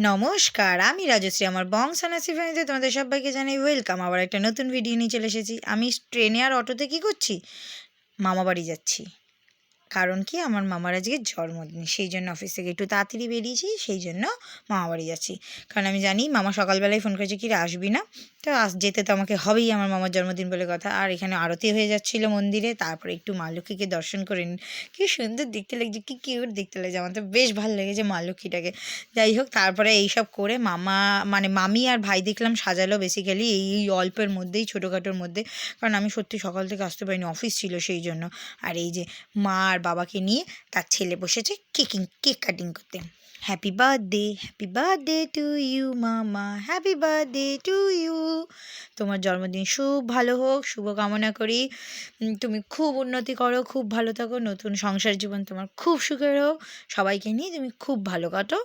নমস্কার, আমি রাজশ্রী। আমার বংশানাসি ফ্যামিলিতে তোমাদের সবাইকে জানাই ওয়েলকাম। আবার একটা নতুন ভিডিও নিয়ে চলে এসেছি। আমি ট্রেনে আর অটোতে কী করছি? মামা বাড়ি যাচ্ছি। কারণ কি, আমার মামার আজকে জন্মদিন, সেই জন্য অফিস থেকে একটু তাড়াতাড়ি বেরিয়েছি, সেই জন্য মামা বাড়ি যাচ্ছি। কারণ আমি জানি মামা সকালবেলায় ফোন করেছে কি রে আসবি না, তো যেতে তো আমাকে হবেই, আমার মামার জন্মদিন বলে কথা। আর এখানে আরতি হয়ে যাচ্ছিলো মন্দিরে, তারপরে একটু মা লক্ষ্মীকে দর্শন করে নিন। কী সুন্দর দেখতে লাগছে, কী কিউট দেখতে লাগছে, আমার তো বেশ ভালো লেগেছে মা লক্ষ্মীটাকে। যাই হোক, তারপরে এইসব করে মামা মানে মামি আর ভাই দেখলাম সাজালো বেসিক্যালি এই অল্পের মধ্যেই, ছোটোখাটোর মধ্যে। কারণ আমি সত্যি সকাল থেকে আসতে পারিনি, অফিস ছিল সেই জন্য। আর এই যে মা আর বাবাকে নিয়ে তার ছেলে বসেছে কেক কাটিং করতে। হ্যাপি বার্থডে টু ইউ মামা, হ্যাপি বার্থডে টু ইউ। তোমার জন্মদিন খুব ভালো হোক, শুভ কামনা করি। তুমি খুব উন্নতি করো, খুব ভালো থাকো, নতুন সংসার জীবন তোমার খুব সুখের হোক। সবাইকে নিয়ে তুমি খুব ভালো কাটো,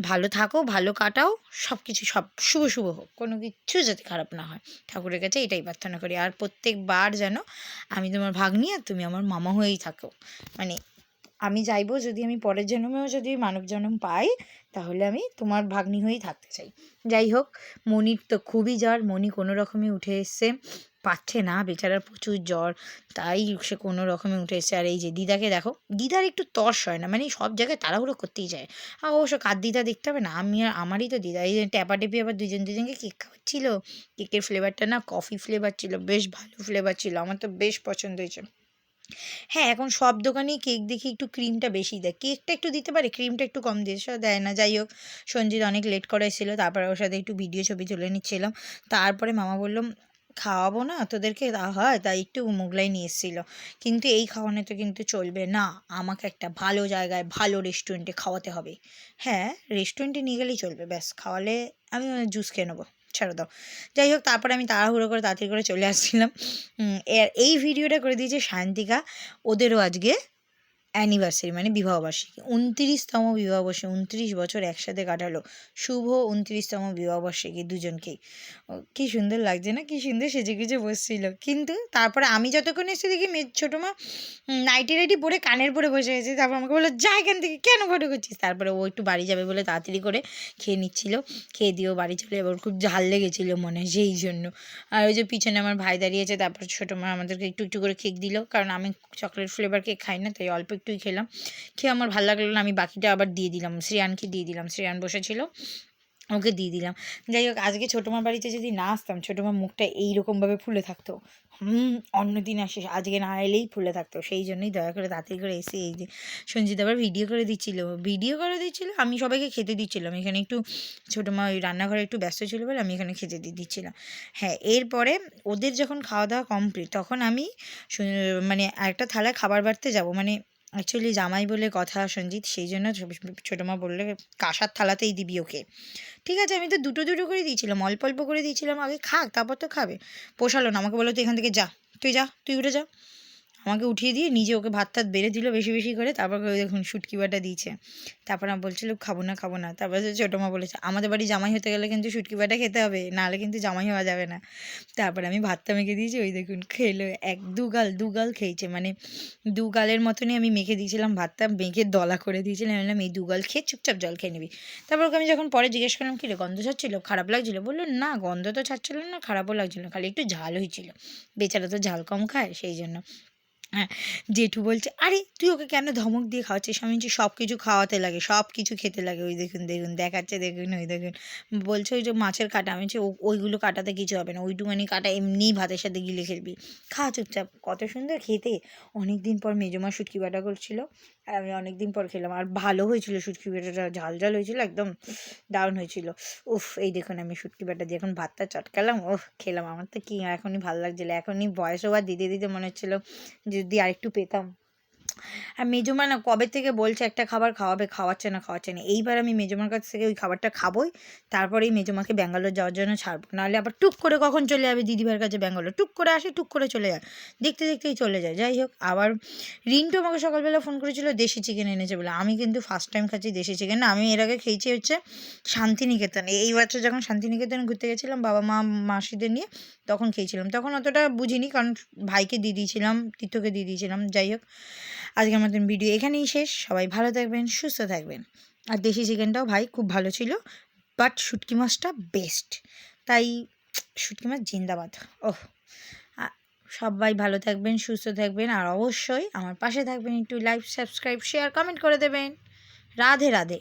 ভালো থাকো, ভালো কাটাও, সব কিছু সব শুভ শুভ হোক, কোনো কিচ্ছু যাতে খারাপ না হয়। ঠাকুরের কাছে এটাই প্রার্থনা করি। আর প্রত্যেকবার যেন আমি তোমার ভাগ্নি আর তুমি আমার মামা হয়েই থাকো। মানে আমি চাইবো যদি আমি পরের জন্মেও যদি মানব জন্ম পাই, তাহলে আমি তোমার ভাগ্নি হয়েই থাকতে চাই। যাই হোক, মনির তো খুবই জ্বর, মনি কোনো রকমে উঠে এসছে, পারছে না বেচারার, প্রচুর জ্বর, তাই সে কোনো রকমে উঠে এসছে। আর এই যে দিদাকে দেখো, দিদার একটু তর্স হয় না, মানে সব জায়গায় তাড়াহুড়ো করতেই যায়। আর অবশ্য কার দিদা দেখতে হবে না, আমি আর আমারই তো দিদা। এই যে ট্যাপাটেপি আবার দুজনকে কেক খাওয়াচ্ছিল, কেকের ফ্লেভারটা না কফি ফ্লেভার ছিল, বেশ ভালো ফ্লেভার ছিল, আমার তো বেশ পছন্দ হয়েছে। হ্যাঁ, এখন সব দোকানেই কেক দেখি একটু ক্রিমটা বেশি দেয়, কেকটা একটু দিতে পারে, ক্রিমটা একটু কম দিয়ে দেয় না। যাই হোক, সঞ্জিত অনেক লেট করে এসেছিলো, তারপরে ওর সাথে একটু ভিডিও ছবি তুলে নিচ্ছিলাম। তারপরে মামা বললো খাওয়াবো না তোদেরকে, তা হয়, তাই একটু মোগলাই নিয়ে এসেছিলো। কিন্তু এই খাওয়ানোতে কিন্তু চলবে না, আমাকে একটা ভালো জায়গায় ভালো রেস্টুরেন্টে খাওয়াতে হবে। হ্যাঁ, রেস্টুরেন্টে নিয়ে গেলেই চলবে, ব্যাস খাওয়ালে আমি জুস খেয়ে নেবো, ছেড়ে দাও। যাই হোক, তারপরে আমি তাড়াহুড়ো করে তাড়াতাড়ি করে চলে আসছিলাম। এই ভিডিওটা করে দিয়েছে সায়ন্তিকা, ওদেরও আজকে অ্যানিভার্সারি মানে বিবাহবার্ষিকী, 29তম বিবাহবার্ষিকী, 29 বছর একসাথে কাটালো, শুভ 29তম বিবাহবার্ষিকী দুজনকেই। কী সুন্দর লাগছে না, কী সুন্দর সেজে গুজে বসছিল। কিন্তু তারপরে আমি যতক্ষণ এসে দেখি মেয়ের ছোটো মা নাইটি রাইটি পরে কানের পরে বসে গেছে। তারপর আমাকে বললো যা এখান থেকে, কেন ফটো করছিস। তারপরে ও একটু বাড়ি যাবে বলে তাড়াতাড়ি করে খেয়ে নিচ্ছিল, খেয়ে দিয়েও বাড়ি চলে যাবে, ওর খুব ঝাল লেগেছিলো মনে হয় সেই জন্য। আর ওই যে পিছনে আমার ভাই দাঁড়িয়েছে, তারপর ছোটো মা আমাদেরকে একটু একটু করে কেক দিল, কারণ আমি চকলেট ফ্লেভার কেক খাই না, তাই অল্প একটুই খেলাম। খেয়ে আমার ভালো লাগলো না, আমি বাকিটা আবার দিয়ে দিলাম, শ্রেয়ানকে দিয়ে দিলাম, শ্রেয়ান বসেছিল, ওকে দিয়ে দিলাম। যাই হোক, আজকে ছোটো মার বাড়িতে যদি না আসতাম, ছোটো মার মুখটা এইরকমভাবে ফুলে থাকতো। অন্য দিন আসিস, আজকে না এলেই ফুলে থাকতো, সেই জন্যই দয়া করে তাড়াতাড়ি করে এসে এই যে সঞ্জিত আবার ভিডিও করে দিচ্ছিলো, আমি সবাইকে খেতে দিচ্ছিলাম। এখানে একটু ছোটো মা ওই রান্নাঘরে একটু ব্যস্ত ছিল বলে আমি এখানে খেতে দিচ্ছিলাম। হ্যাঁ, এরপরে ওদের যখন খাওয়া দাওয়া কমপ্লিট, তখন আমি মানে একটা থালায় খাবার বাড়তে যাব, মানে অ্যাকচুয়ালি জামাই বলে কথা সঞ্জিত, সেই জন্য ছোটো মা বললে কাঁসার থালাতেই দিবি ওকে। ঠিক আছে, আমি তো দুটো দুটো করে দিয়েছিলাম, অল্প অল্প করে দিয়েছিলাম, আগে খাক তারপর তো খাবে। পোষালো না, আমাকে বললো তুই এখান থেকে যা, তুই উঠে যা। আমাকে উঠিয়ে দিয়ে নিজে ওকে ভাত টাত বেড়ে দিল বেশি বেশি করে, তারপর ওই দেখুন শুটকি বাটা দিয়েছে। তারপর আমি বলছিল খাবো না, তারপরে ছোটো মা বলেছে আমাদের বাড়ি জামাই হতে গেলে কিন্তু শুটকি বাটা খেতে হবে, নাহলে কিন্তু জামাই হওয়া যাবে না। তারপরে আমি ভাতটা মেখে দিয়েছি, ওই দেখুন খেলো, দুগাল খেয়েছে, মানে দুগালের মতনই আমি মেখে দিয়েছিলাম ভাতটা, মেখে দলা করে দিয়েছিলাম, আমি বললাম এই দুগাল খেয়ে চুপচাপ জল খেয়ে নিবি। তারপর ওকে আমি যখন পরে জিজ্ঞেস করলাম কী রে গন্ধ ছাড়ছিল, খারাপ লাগছিলো, বললো না গন্ধ তো ছাড়ছিল না, খারাপও লাগছিলো না, খালি একটু ঝাল হয়েছিল, বেচারা তো ঝাল কম খায় সেই জন্য। হ্যাঁ, জেঠু বলছে আরে তুই ওকে কেন ধমক দিয়ে খাওয়াচ্ছিস, আমি বলছি সব কিছু খাওয়াতে লাগে, সব কিছু খেতে লাগে, ওই দেখুন দেখাচ্ছে, দেখুন ওই দেখুন। বলছে ওই যে মাছের কাঁটা, আমি বলছি ওইগুলো কাটাতে কিছু হবে না, ওইটুখানি কাঁটা এমনিই ভাতের সাথে গিলে খেলবি, খা চুপচাপ। কত সুন্দর খেতে, অনেক দিন পর মেজমা শুটকি বাটা করছিল, আর আমি অনেক দিন পর খেলাম, আর ভালো হয়েছিল শুটকি বাটাটা, ঝাল ঝাল হয়েছিল, একদম দারুণ হয়েছিল। উফ, এই দেখুন আমি শুটকি বাটা দিয়ে এখন ভাতটা চটকালাম, খেলাম, আমার তো কি এখনই ভালো লাগছিলো, এখনই বয়স ওভার দিতে দিতে মনে হচ্ছিলো যদি আরেকটু পেতাম। আর মেজমা না কবে থেকে বলছে একটা খাবার খাওয়াচ্ছে না। এইবার আমি মেজমার কাছ থেকে ওই খাবারটা খাবোই, তারপরেই মেজমাকে ব্যাঙ্গালোর যাওয়ার জন্য ছাড়বো, নাহলে আবার টুক করে কখন চলে যাবে দিদিভাইয়ের কাছে ব্যাঙ্গালোর, টুক করে আসে টুক করে চলে যায়, দেখতে দেখতেই চলে যায়। যাই হোক, আবার রিন্টু আমাকে সকালবেলা ফোন করেছিল দেশি চিকেন এনেছে বলে, আমি কিন্তু ফার্স্ট টাইম খাচ্ছি দেশি চিকেন, না আমি এর আগে খেয়েছি হচ্ছে শান্তিনিকেতন, এই বছর যখন শান্তিনিকেতন ঘুরতে গেছিলাম বাবা মা মাসিদের নিয়ে, তখন খেয়েছিলাম, তখন অতটা বুঝিনি, কারণ ভাইকে দিয়ে দিয়েছিলাম, তীর্থকে দিয়ে দিয়েছিলাম। যাই হোক, আজকের মতন ভিডিও এখানেই শেষ, সবাই ভালো থাকবেন, সুস্থ থাকবেন। আর দেশি চিকেনটাও ভাই খুব ভালো ছিল, বাট শুটকি মাছটা বেস্ট। তাই শুটকি মাছ জিন্দাবাদ। ওহ, সবাই ভালো থাকবেন, সুস্থ থাকবেন, আর অবশ্যই আমার পাশে থাকবেন। একটু লাইক, সাবস্ক্রাইব, শেয়ার, কমেন্ট করে দেবেন। রাধে রাধে।